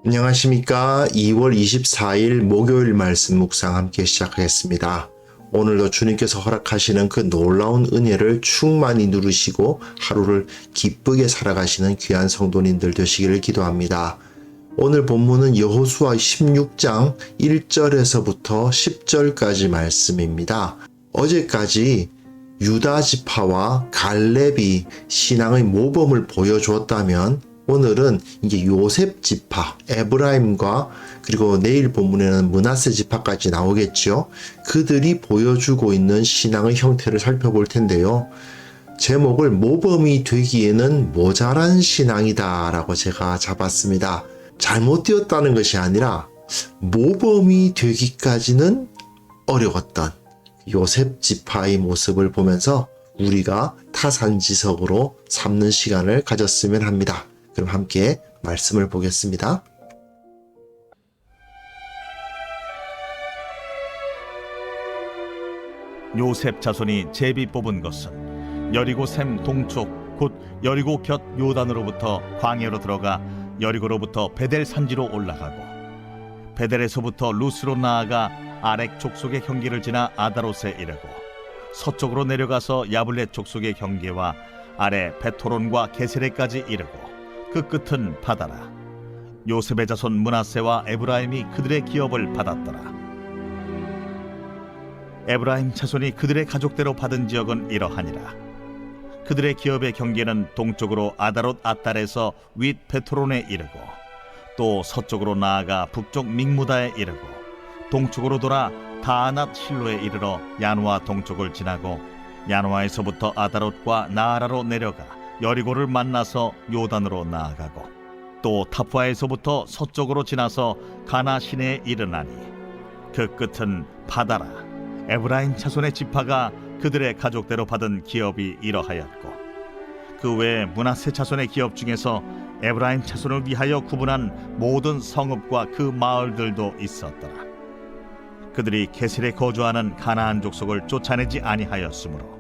안녕하십니까. 2월 24일 목요일 말씀 묵상 함께 시작하겠습니다. 오늘도 주님께서 허락하시는 그 놀라운 은혜를 충만히 누리시고 하루를 기쁘게 살아가시는 귀한 성도님들 되시기를 기도합니다. 오늘 본문은 여호수아 16장 1절에서부터 10절까지 말씀입니다. 어제까지 유다 지파와 갈렙이 신앙의 모범을 보여주었다면 오늘은 이제 요셉 지파, 에브라임과 그리고 내일 본문에는 므낫세 지파까지 나오겠죠. 그들이 보여주고 있는 신앙의 형태를 살펴볼 텐데요. 제목을 모범이 되기에는 모자란 신앙이다 라고 제가 잡았습니다. 잘못되었다는 것이 아니라 모범이 되기까지는 어려웠던 요셉 지파의 모습을 보면서 우리가 타산지석으로 삼는 시간을 가졌으면 합니다. 그럼 함께 말씀을 보겠습니다. 요셉 자손이 제비 뽑은 것은 여리고 샘 동쪽 곧 여리고 곁 요단으로부터 광야로 들어가 여리고로부터 베델 산지로 올라가고 베델에서부터 루스로 나아가 아렉 족속의 경계를 지나 아다롯에 이르고 서쪽으로 내려가서 야블렛 족속의 경계와 아래 베토론과 게세레까지 이르고 그 끝은 바다라. 요셉의 자손 므낫세와 에브라임이 그들의 기업을 받았더라. 에브라임 자손이 그들의 가족대로 받은 지역은 이러하니라. 그들의 기업의 경계는 동쪽으로 아다롯 아달에서 윗 베토론에 이르고 또 서쪽으로 나아가 북쪽 믹무다에 이르고 동쪽으로 돌아 다아낫 실로에 이르러 야누아 동쪽을 지나고 야누아에서부터 아다롯과 나아라로 내려가 여리고를 만나서 요단으로 나아가고 또 타푸아에서부터 서쪽으로 지나서 가나 시내에 이르나니 그 끝은 바다라. 에브라임 자손의 지파가 그들의 가족대로 받은 기업이 이러하였고 그 외에 므낫세 자손의 기업 중에서 에브라임 자손을 위하여 구분한 모든 성읍과 그 마을들도 있었더라. 그들이 게셀에 거주하는 가나안 족속을 쫓아내지 아니하였으므로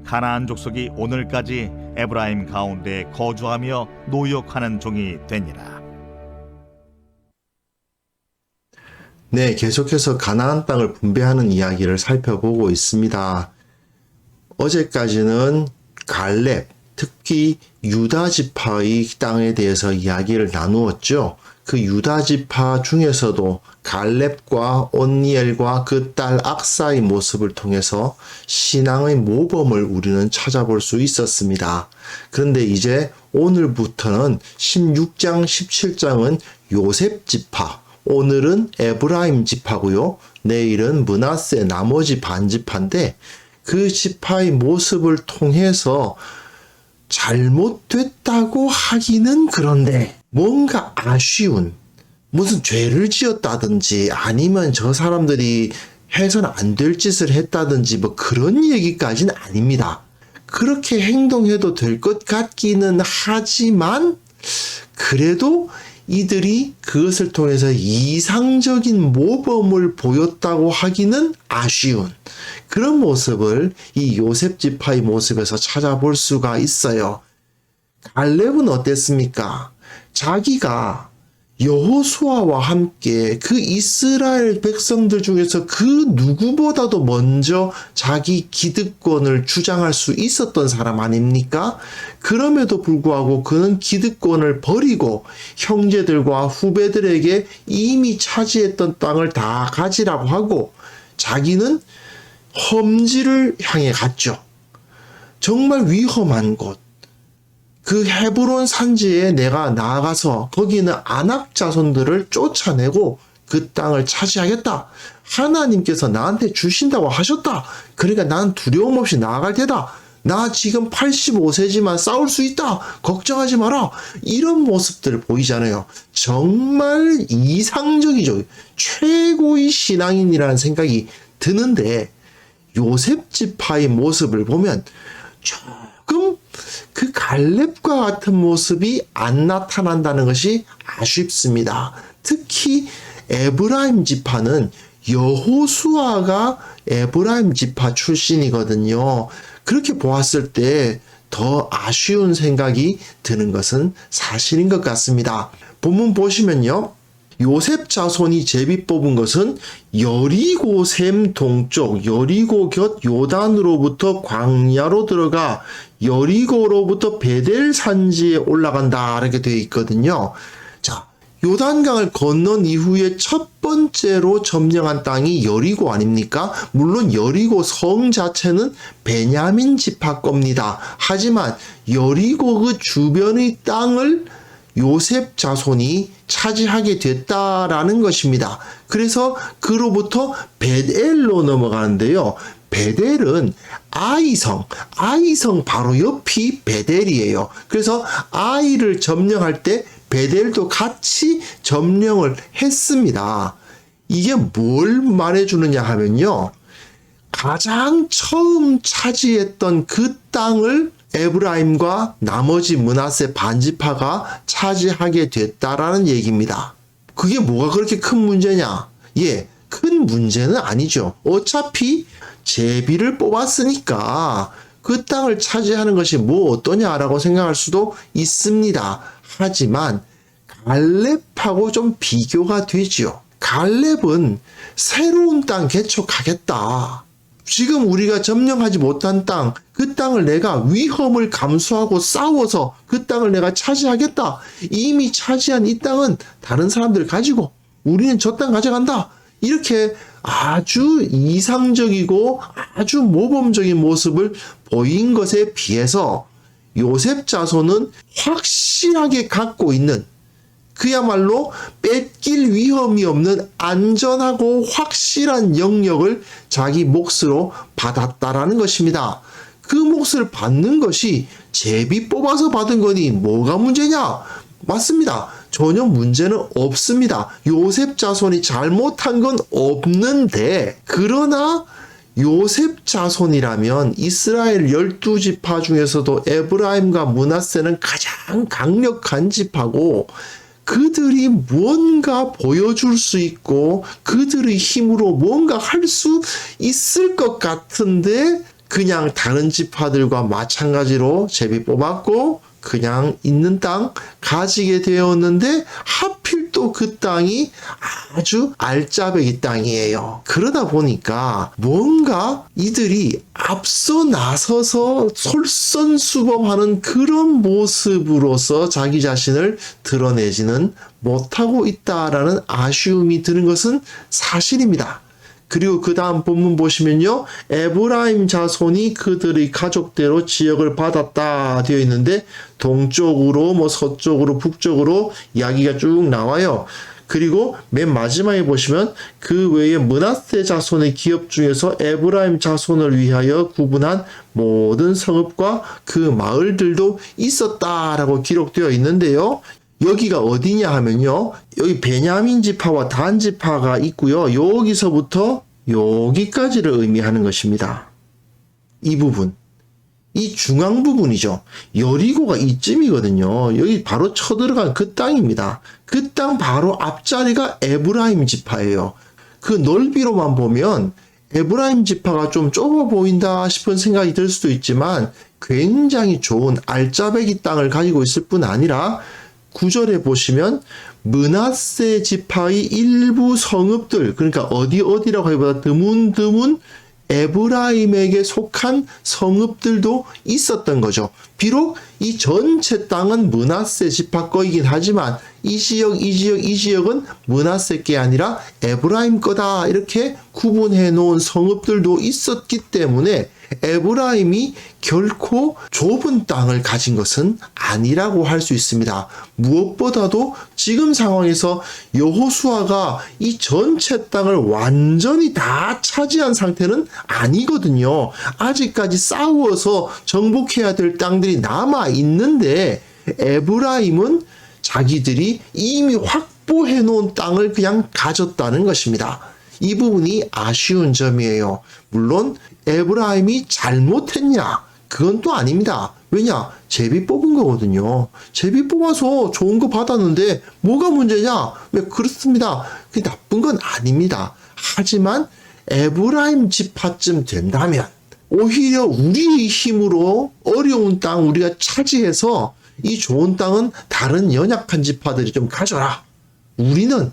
가나안 족속이 오늘까지 에브라임 가운데 거주하며 노역하는 종이 되니라. 네, 계속해서 가나안 땅을 분배하는 이야기를 살펴보고 있습니다. 어제까지는 갈렙, 특히 유다 지파의 땅에 대해서 이야기를 나누었죠. 그 유다 지파 중에서도 갈렙과 온니엘과 그 딸 악사의 모습을 통해서 신앙의 모범을 우리는 찾아볼 수 있었습니다. 그런데 이제 오늘부터는 16장, 17장은 요셉 지파, 오늘은 에브라임 지파고요. 내일은 므낫세 나머지 반지파인데 그 지파의 모습을 통해서 잘못됐다고 하기는 그런데 뭔가 아쉬운, 무슨 죄를 지었다든지 아니면 저 사람들이 해서는 안 될 짓을 했다든지 뭐 그런 얘기까지는 아닙니다. 그렇게 행동해도 될 것 같기는 하지만 그래도 이들이 그것을 통해서 이상적인 모범을 보였다고 하기는 아쉬운 그런 모습을 이 요셉 지파의 모습에서 찾아볼 수가 있어요. 갈렙은 어땠습니까? 자기가 여호수아와 함께 그 이스라엘 백성들 중에서 그 누구보다도 먼저 자기 기득권을 주장할 수 있었던 사람 아닙니까? 그럼에도 불구하고 그는 기득권을 버리고 형제들과 후배들에게 이미 차지했던 땅을 다 가지라고 하고 자기는 험지를 향해 갔죠. 정말 위험한 곳. 그 헤브론 산지에 내가 나아가서 거기는 아낙 자손들을 쫓아내고 그 땅을 차지하겠다. 하나님께서 나한테 주신다고 하셨다. 그러니까 난 두려움 없이 나아갈 테다. 나 지금 85세지만 싸울 수 있다. 걱정하지 마라. 이런 모습들 보이잖아요. 정말 이상적이죠. 최고의 신앙인이라는 생각이 드는데 요셉 지파의 모습을 보면 조금 그 갈렙과 같은 모습이 안 나타난다는 것이 아쉽습니다. 특히 에브라임 지파는 여호수아가 에브라임 지파 출신이거든요. 그렇게 보았을 때 더 아쉬운 생각이 드는 것은 사실인 것 같습니다. 본문 보시면요. 요셉 자손이 제비 뽑은 것은 여리고 샘 동쪽, 여리고 곁 요단으로부터 광야로 들어가 여리고로부터 베델 산지에 올라간다 이렇게 되어 있거든요. 자, 요단강을 건넌 이후에 첫 번째로 점령한 땅이 여리고 아닙니까? 물론 여리고 성 자체는 베냐민 지파 겁니다. 하지만 여리고 그 주변의 땅을 요셉 자손이 차지하게 됐다라는 것입니다. 그래서 그로부터 베델로 넘어가는데요. 베델은 아이성 바로 옆이 베델이에요. 그래서 아이를 점령할 때 베델도 같이 점령을 했습니다. 이게 뭘 말해주느냐 하면요. 가장 처음 차지했던 그 땅을 에브라임과 나머지 므낫세 반지파가 차지하게 됐다라는 얘기입니다. 그게 뭐가 그렇게 큰 문제냐? 예, 큰 문제는 아니죠. 어차피 제비를 뽑았으니까 그 땅을 차지하는 것이 뭐 어떠냐라고 생각할 수도 있습니다. 하지만 갈렙하고 좀 비교가 되지요. 갈렙은 새로운 땅 개척하겠다. 지금 우리가 점령하지 못한 땅, 그 땅을 내가 위험을 감수하고 싸워서 그 땅을 내가 차지하겠다. 이미 차지한 이 땅은 다른 사람들 가지고 우리는 저 땅 가져간다. 이렇게 아주 이상적이고 아주 모범적인 모습을 보인 것에 비해서 요셉 자손은 확실하게 갖고 있는 그야말로 뺏길 위험이 없는 안전하고 확실한 영역을 자기 몫으로 받았다라는 것입니다. 그 몫을 받는 것이 제비 뽑아서 받은 거니 뭐가 문제냐? 맞습니다. 전혀 문제는 없습니다. 요셉 자손이 잘못한 건 없는데, 그러나 요셉 자손이라면 이스라엘 12지파 중에서도 에브라임과 므낫세는 가장 강력한 지파고 그들이 뭔가 보여줄 수 있고 그들의 힘으로 뭔가 할 수 있을 것 같은데 그냥 다른 지파들과 마찬가지로 제비 뽑았고 그냥 있는 땅 가지게 되었는데 하필 또 그 땅이 아주 알짜배기 땅이에요. 그러다 보니까 뭔가 이들이 앞서 나서서 솔선수범하는 그런 모습으로서 자기 자신을 드러내지는 못하고 있다라는 아쉬움이 드는 것은 사실입니다. 그리고 그 다음 본문 보시면요. 에브라임 자손이 그들의 가족대로 지역을 받았다 되어 있는데 동쪽으로 서쪽으로 북쪽으로 이야기가 쭉 나와요. 그리고 맨 마지막에 보시면 그 외에 므낫세 자손의 기업 중에서 에브라임 자손을 위하여 구분한 모든 성읍과 그 마을들도 있었다라고 기록되어 있는데요. 여기가 어디냐 하면요. 여기 베냐민 지파와 단 지파가 있고요. 여기서부터 여기까지를 의미하는 것입니다. 이 부분. 이 중앙 부분이죠. 여리고가 이쯤이거든요. 여기 바로 쳐들어간 그 땅입니다. 그 땅 바로 앞자리가 에브라임 지파예요. 그 넓이로만 보면 에브라임 지파가 좀 좁아 보인다 싶은 생각이 들 수도 있지만 굉장히 좋은 알짜배기 땅을 가지고 있을 뿐 아니라 9절에 보시면 므낫세 지파의 일부 성읍들, 그러니까 어디라고 하기보다 드문드문 에브라임에게 속한 성읍들도 있었던 거죠. 비록 이 전체 땅은 므낫세 지파 거이긴 하지만 이 지역은 므낫세 게 아니라 에브라임 거다 이렇게 구분해 놓은 성읍들도 있었기 때문에 에브라임이 결코 좁은 땅을 가진 것은 아니라고 할 수 있습니다. 무엇보다도 지금 상황에서 여호수아가 이 전체 땅을 완전히 다 차지한 상태는 아니거든요. 아직까지 싸워서 정복해야 될 땅들이 남아 있는데 에브라임은 자기들이 이미 확보해 놓은 땅을 그냥 가졌다는 것입니다. 이 부분이 아쉬운 점이에요. 물론 에브라임이 잘못했냐? 그건 또 아닙니다. 왜냐? 제비 뽑은 거거든요. 제비 뽑아서 좋은 거 받았는데 뭐가 문제냐? 왜 그렇습니다. 그게 나쁜 건 아닙니다. 하지만 에브라임 지파쯤 된다면 오히려 우리의 힘으로 어려운 땅 우리가 차지해서 이 좋은 땅은 다른 연약한 지파들이 좀 가져라. 우리는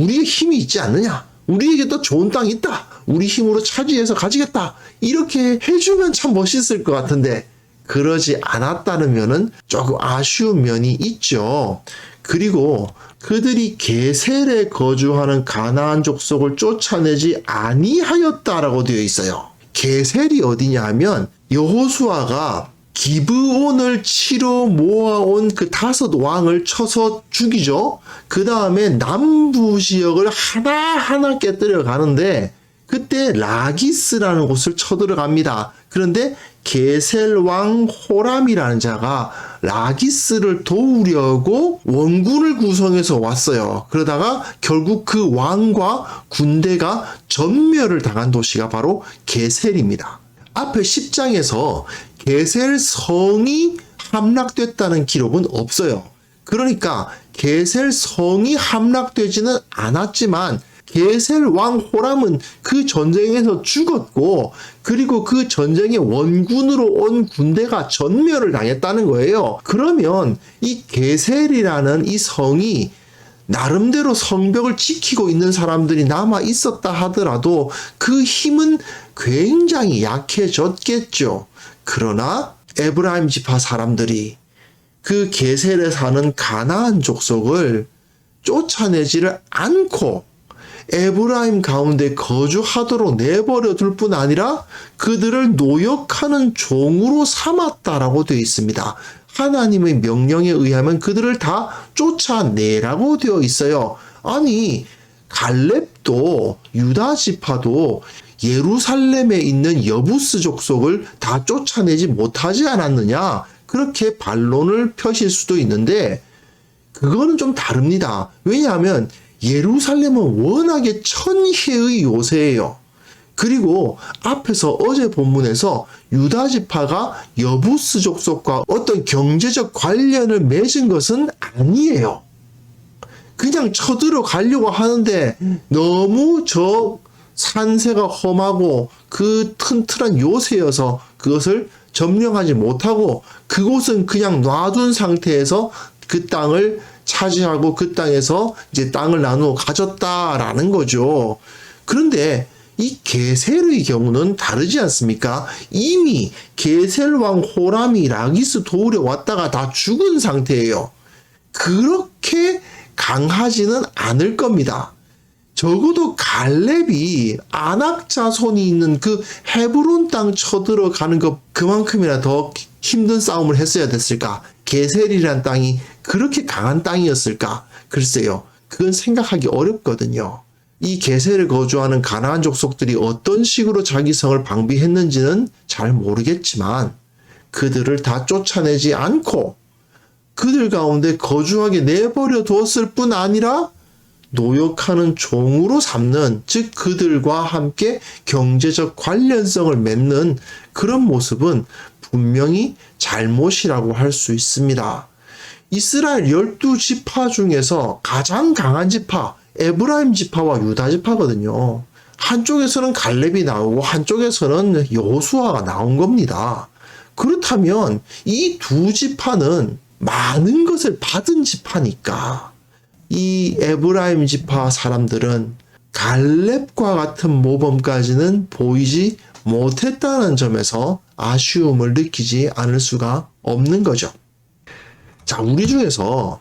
우리의 힘이 있지 않느냐? 우리에게 더 좋은 땅이 있다. 우리 힘으로 차지해서 가지겠다. 이렇게 해주면 참 멋있을 것 같은데 그러지 않았다는 면은 조금 아쉬운 면이 있죠. 그리고 그들이 게셀에 거주하는 가나안 족속을 쫓아내지 아니하였다라고 되어 있어요. 게셀이 어디냐 하면 여호수아가 기브온을 치러 모아온 그 5 왕을 쳐서 죽이죠. 그 다음에 남부 지역을 하나하나 깨뜨려 가는데 그때 라기스라는 곳을 쳐들어갑니다. 그런데 게셀 왕 호람이라는 자가 라기스를 도우려고 원군을 구성해서 왔어요. 그러다가 결국 그 왕과 군대가 전멸을 당한 도시가 바로 게셀입니다. 앞에 10장에서 게셀 성이 함락됐다는 기록은 없어요. 그러니까 게셀 성이 함락되지는 않았지만 게셀 왕 호람은 그 전쟁에서 죽었고 그리고 그 전쟁의 원군으로 온 군대가 전멸을 당했다는 거예요. 그러면 이 게셀이라는 이 성이 나름대로 성벽을 지키고 있는 사람들이 남아 있었다 하더라도 그 힘은 굉장히 약해졌겠죠. 그러나 에브라임 지파 사람들이 그 게셀에 사는 가나안 족속을 쫓아내지를 않고 에브라임 가운데 거주하도록 내버려 둘 뿐 아니라 그들을 노역하는 종으로 삼았다라고 되어 있습니다. 하나님의 명령에 의하면 그들을 다 쫓아내라고 되어 있어요. 아니 갈렙도 유다 지파도 예루살렘에 있는 여부스 족속을 다 쫓아내지 못하지 않았느냐? 그렇게 반론을 펴실 수도 있는데 그거는 좀 다릅니다. 왜냐하면 예루살렘은 워낙에 천혜의 요새예요. 그리고 앞에서 어제 본문에서 유다 지파가 여부스 족속과 어떤 경제적 관련을 맺은 것은 아니에요. 그냥 쳐들어가려고 하는데 너무 저 산세가 험하고 그 튼튼한 요새여서 그것을 점령하지 못하고 그곳은 그냥 놔둔 상태에서 그 땅을 차지하고 그 땅에서 이제 땅을 나누어 가졌다라는 거죠. 그런데 이 게셀의 경우는 다르지 않습니까? 이미 게셀 왕 호람이 라기스 도우려 왔다가 다 죽은 상태예요. 그렇게 강하지는 않을 겁니다. 적어도 갈렙이 아낙 자손이 있는 그 헤브론 땅 쳐들어가는 것 그만큼이나 더 힘든 싸움을 했어야 됐을까? 게셀이란 땅이 그렇게 강한 땅이었을까? 글쎄요. 그건 생각하기 어렵거든요. 이 게셀에 거주하는 가나안 족속들이 어떤 식으로 자기 성을 방비했는지는 잘 모르겠지만 그들을 다 쫓아내지 않고 그들 가운데 거주하게 내버려 두었을 뿐 아니라 노역하는 종으로 삼는, 즉 그들과 함께 경제적 관련성을 맺는 그런 모습은 분명히 잘못이라고 할 수 있습니다. 이스라엘 12지파 중에서 가장 강한 지파, 에브라임 지파와 유다 지파거든요. 한쪽에서는 갈렙이 나오고 한쪽에서는 여호수아가 나온 겁니다. 그렇다면 이 두 지파는 많은 것을 받은 지파니까 이 에브라임 지파 사람들은 갈렙과 같은 모범까지는 보이지 못했다는 점에서 아쉬움을 느끼지 않을 수가 없는 거죠. 자, 우리 중에서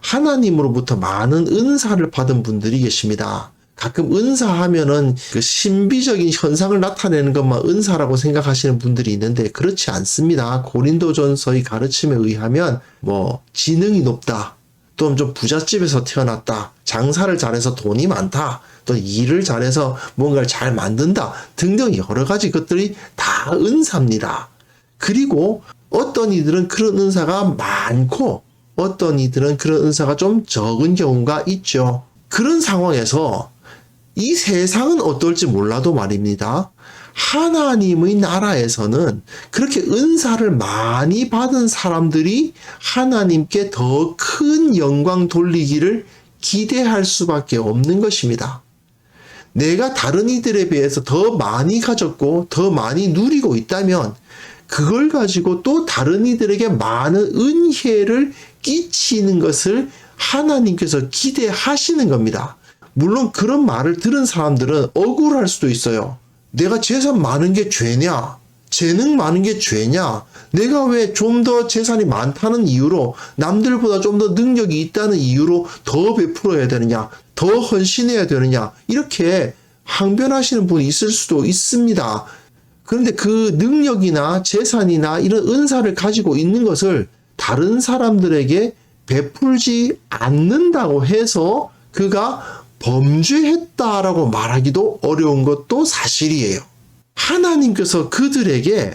하나님으로부터 많은 은사를 받은 분들이 계십니다. 가끔 은사하면은 그 신비적인 현상을 나타내는 것만 은사라고 생각하시는 분들이 있는데 그렇지 않습니다. 고린도전서의 가르침에 의하면 지능이 높다, 또 좀 부잣집에서 태어났다, 장사를 잘해서 돈이 많다, 또 일을 잘해서 뭔가를 잘 만든다 등등 여러 가지 것들이 다 은사입니다. 그리고 어떤 이들은 그런 은사가 많고 어떤 이들은 그런 은사가 좀 적은 경우가 있죠. 그런 상황에서 이 세상은 어떨지 몰라도 말입니다. 하나님의 나라에서는 그렇게 은사를 많이 받은 사람들이 하나님께 더 큰 영광 돌리기를 기대할 수밖에 없는 것입니다. 내가 다른 이들에 비해서 더 많이 가졌고 더 많이 누리고 있다면 그걸 가지고 또 다른 이들에게 많은 은혜를 끼치는 것을 하나님께서 기대하시는 겁니다. 물론 그런 말을 들은 사람들은 억울할 수도 있어요. 내가 재산 많은 게 죄냐? 재능 많은 게 죄냐? 내가 왜 좀 더 재산이 많다는 이유로 남들보다 좀 더 능력이 있다는 이유로 더 베풀어야 되느냐? 더 헌신해야 되느냐? 이렇게 항변하시는 분이 있을 수도 있습니다. 그런데 그 능력이나 재산이나 이런 은사를 가지고 있는 것을 다른 사람들에게 베풀지 않는다고 해서 그가 범죄했다라고 말하기도 어려운 것도 사실이에요. 하나님께서 그들에게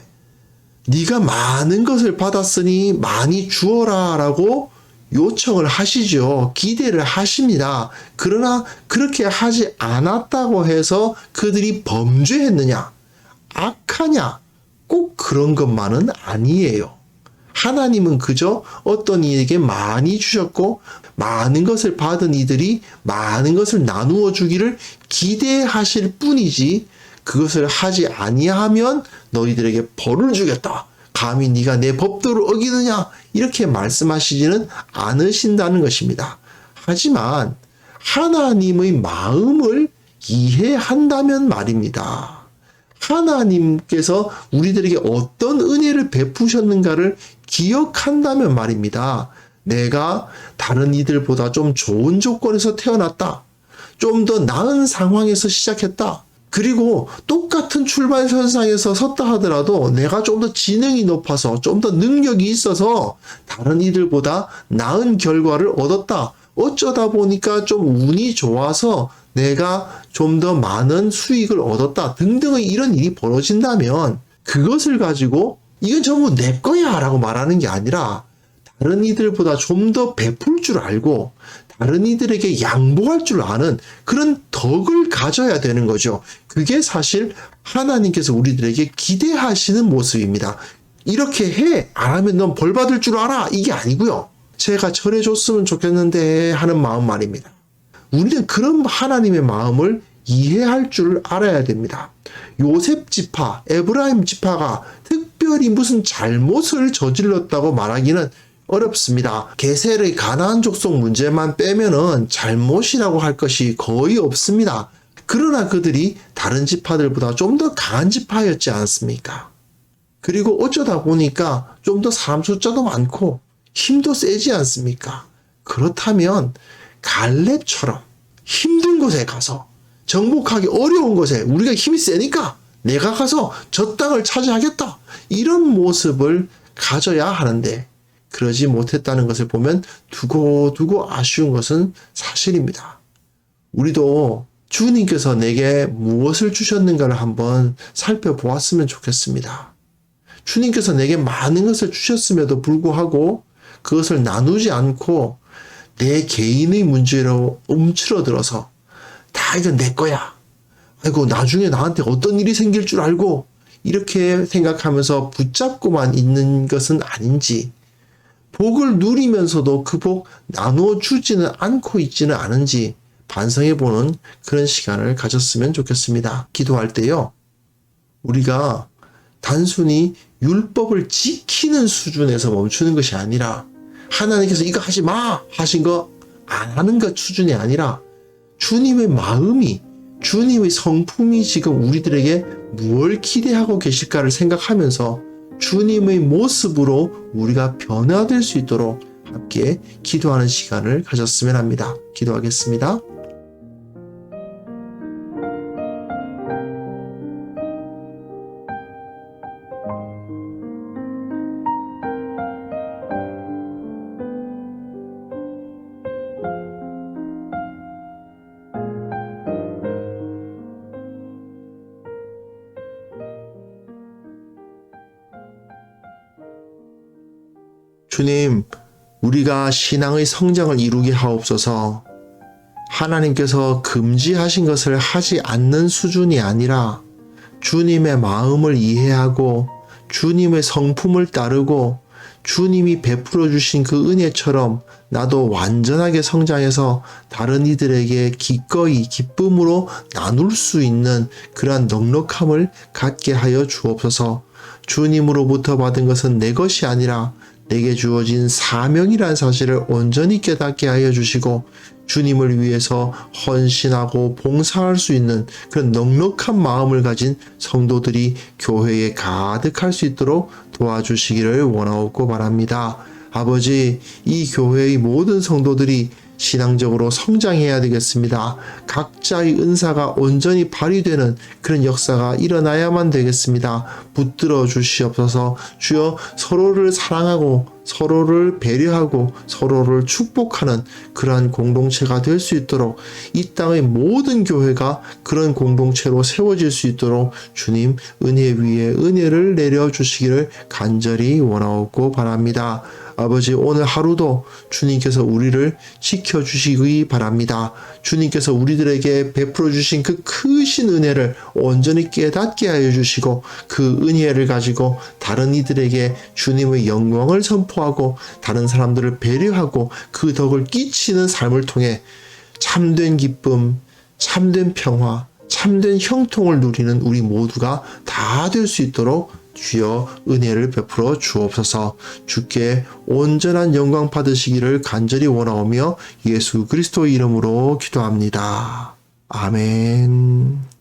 네가 많은 것을 받았으니 많이 주어라 라고 요청을 하시죠. 기대를 하십니다. 그러나 그렇게 하지 않았다고 해서 그들이 범죄했느냐? 악하냐? 꼭 그런 것만은 아니에요. 하나님은 그저 어떤 이에게 많이 주셨고 많은 것을 받은 이들이 많은 것을 나누어 주기를 기대하실 뿐이지 그것을 하지 아니하면 너희들에게 벌을 주겠다. 감히 네가 내 법도를 어기느냐? 이렇게 말씀하시지는 않으신다는 것입니다. 하지만 하나님의 마음을 이해한다면 말입니다. 하나님께서 우리들에게 어떤 은혜를 베푸셨는가를 기억한다면 말입니다. 내가 다른 이들보다 좀 좋은 조건에서 태어났다. 좀 더 나은 상황에서 시작했다. 그리고 똑같은 출발선상에서 섰다 하더라도 내가 좀 더 지능이 높아서 좀 더 능력이 있어서 다른 이들보다 나은 결과를 얻었다. 어쩌다 보니까 좀 운이 좋아서 내가 좀 더 많은 수익을 얻었다. 등등의 이런 일이 벌어진다면 그것을 가지고 이건 전부 내 거야 라고 말하는 게 아니라 다른 이들보다 좀 더 베풀 줄 알고 다른 이들에게 양보할 줄 아는 그런 덕을 가져야 되는 거죠. 그게 사실 하나님께서 우리들에게 기대하시는 모습입니다. 이렇게 해! 안 하면 넌 벌 받을 줄 알아! 이게 아니고요. 제가 전해줬으면 좋겠는데 하는 마음 말입니다. 우리는 그런 하나님의 마음을 이해할 줄 알아야 됩니다. 요셉 지파, 에브라임 지파가 특별히 무슨 잘못을 저질렀다고 말하기는 어렵습니다. 게셀의 가나안 족속 문제만 빼면은 잘못이라고 할 것이 거의 없습니다. 그러나 그들이 다른 지파들보다 좀 더 강한 지파였지 않습니까? 그리고 어쩌다 보니까 좀 더 사람 숫자도 많고 힘도 세지 않습니까? 그렇다면 갈렙처럼 힘든 곳에 가서 정복하기 어려운 곳에 우리가 힘이 세니까 내가 가서 저 땅을 차지하겠다. 이런 모습을 가져야 하는데 그러지 못했다는 것을 보면 두고두고 아쉬운 것은 사실입니다. 우리도 주님께서 내게 무엇을 주셨는가를 한번 살펴보았으면 좋겠습니다. 주님께서 내게 많은 것을 주셨음에도 불구하고 그것을 나누지 않고 내 개인의 문제로 움츠러들어서 다 이건 내 거야. 아이고 나중에 나한테 어떤 일이 생길 줄 알고 이렇게 생각하면서 붙잡고만 있는 것은 아닌지 복을 누리면서도 그 복 나누어 주지는 않고 있지는 않은지 반성해보는 그런 시간을 가졌으면 좋겠습니다. 기도할 때요. 우리가 단순히 율법을 지키는 수준에서 멈추는 것이 아니라 하나님께서 이거 하지 마 하신 거 안 하는 것 수준이 아니라 주님의 마음이 주님의 성품이 지금 우리들에게 무엇을 기대하고 계실까를 생각하면서 주님의 모습으로 우리가 변화될 수 있도록 함께 기도하는 시간을 가졌으면 합니다. 기도하겠습니다. 주님, 우리가 신앙의 성장을 이루게 하옵소서. 하나님께서 금지하신 것을 하지 않는 수준이 아니라 주님의 마음을 이해하고 주님의 성품을 따르고 주님이 베풀어 주신 그 은혜처럼 나도 완전하게 성장해서 다른 이들에게 기꺼이 기쁨으로 나눌 수 있는 그러한 넉넉함을 갖게 하여 주옵소서. 주님으로부터 받은 것은 내 것이 아니라 내게 주어진 사명이란 사실을 온전히 깨닫게 하여 주시고 주님을 위해서 헌신하고 봉사할 수 있는 그런 넉넉한 마음을 가진 성도들이 교회에 가득할 수 있도록 도와주시기를 원하옵고 바랍니다. 아버지, 이 교회의 모든 성도들이 신앙적으로 성장해야 되겠습니다. 각자의 은사가 온전히 발휘되는 그런 역사가 일어나야만 되겠습니다. 붙들어 주시옵소서. 주여, 서로를 사랑하고 서로를 배려하고 서로를 축복하는 그러한 공동체가 될 수 있도록, 이 땅의 모든 교회가 그런 공동체로 세워질 수 있도록 주님 은혜 위에 은혜를 내려주시기를 간절히 원하옵고 바랍니다. 아버지, 오늘 하루도 주님께서 우리를 지켜주시기 바랍니다. 주님께서 우리들에게 베풀어 주신 그 크신 은혜를 온전히 깨닫게 하여 주시고 그 은혜를 가지고 다른 이들에게 주님의 영광을 선포하고 다른 사람들을 배려하고 그 덕을 끼치는 삶을 통해 참된 기쁨, 참된 평화, 참된 형통을 누리는 우리 모두가 다 될 수 있도록 주여 은혜를 베풀어 주옵소서. 주께 온전한 영광 받으시기를 간절히 원하오며 예수 그리스도의 이름으로 기도합니다. 아멘.